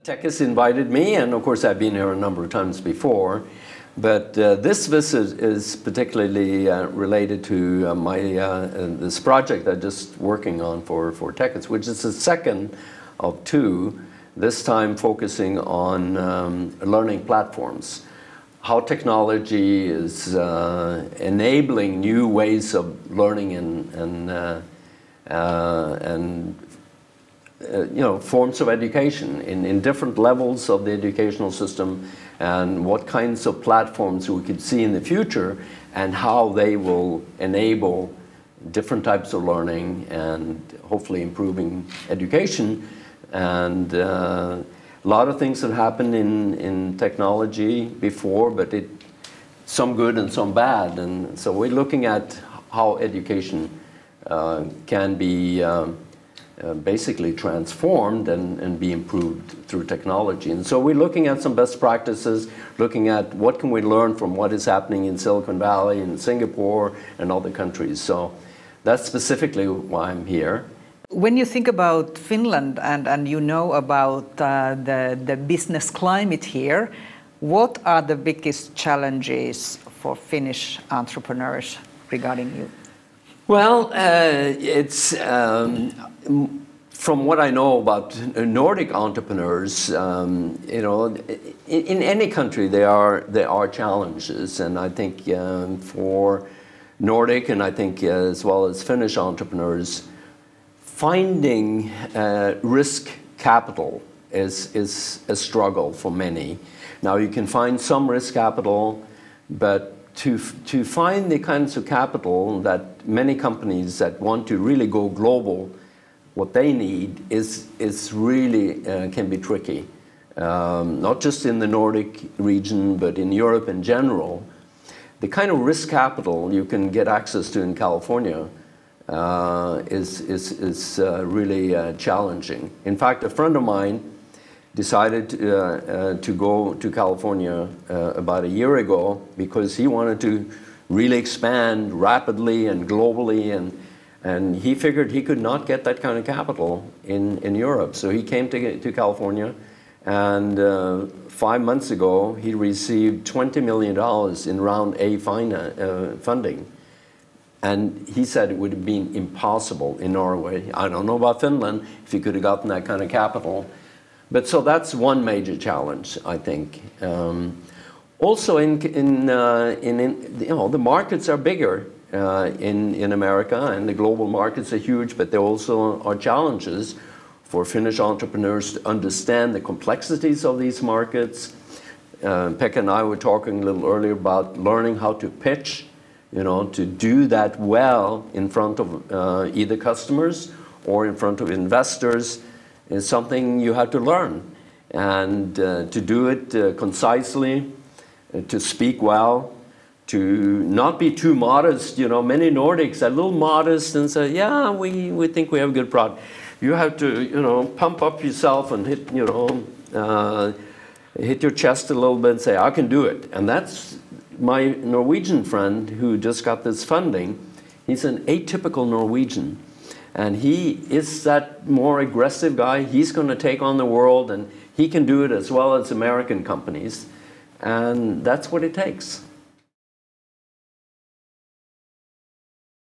Tekes invited me, and of course I've been here a number of times before, but this visit is particularly related to this project I'm just working on for Tekes, which is the second of two, this time focusing on learning platforms. How technology is enabling new ways of learning and forms of education in different levels of the educational system, and what kinds of platforms we could see in the future and how they will enable different types of learning and hopefully improving education. And a lot of things have happened in technology before, but some good and some bad. And so we're looking at how education can be basically transformed and be improved through technology. And so we're looking at some best practices, looking at what can we learn from what is happening in Silicon Valley and Singapore and other countries. So that's specifically why I'm here. When you think about Finland and you know about the business climate here, what are the biggest challenges for Finnish entrepreneurs regarding you? Well, it's from what I know about Nordic entrepreneurs, in any country there are challenges, and I think for Nordic and I think as well as Finnish entrepreneurs, finding risk capital is a struggle for many. Now you can find some risk capital, but to find the kinds of capital that many companies that want to really go global, what they need is really can be tricky. Not just in the Nordic region, but in Europe in general. The kind of risk capital you can get access to in California is really challenging. In fact, a friend of mine decided to go to California about a year ago because he wanted to really expand rapidly and globally, and he figured he could not get that kind of capital in Europe. So he came to California, and 5 months ago he received $20 million in round A funding. And he said it would have been impossible in Norway. I don't know about Finland, if he could have gotten that kind of capital. But so that's one major challenge, I think. Also, the markets are bigger in America, and the global markets are huge, but there also are challenges for Finnish entrepreneurs to understand the complexities of these markets. Pekka and I were talking a little earlier about learning how to pitch, to do that well in front of either customers or in front of investors is something you have to learn. And to do it concisely, to speak well, to not be too modest. Many Nordics are a little modest and say, yeah, we think we have a good product. You have to, pump up yourself and hit your chest a little bit and say, I can do it. And that's my Norwegian friend who just got this funding. He's an atypical Norwegian. And he is that more aggressive guy. He's going to take on the world, and he can do it as well as American companies. And that's what it takes.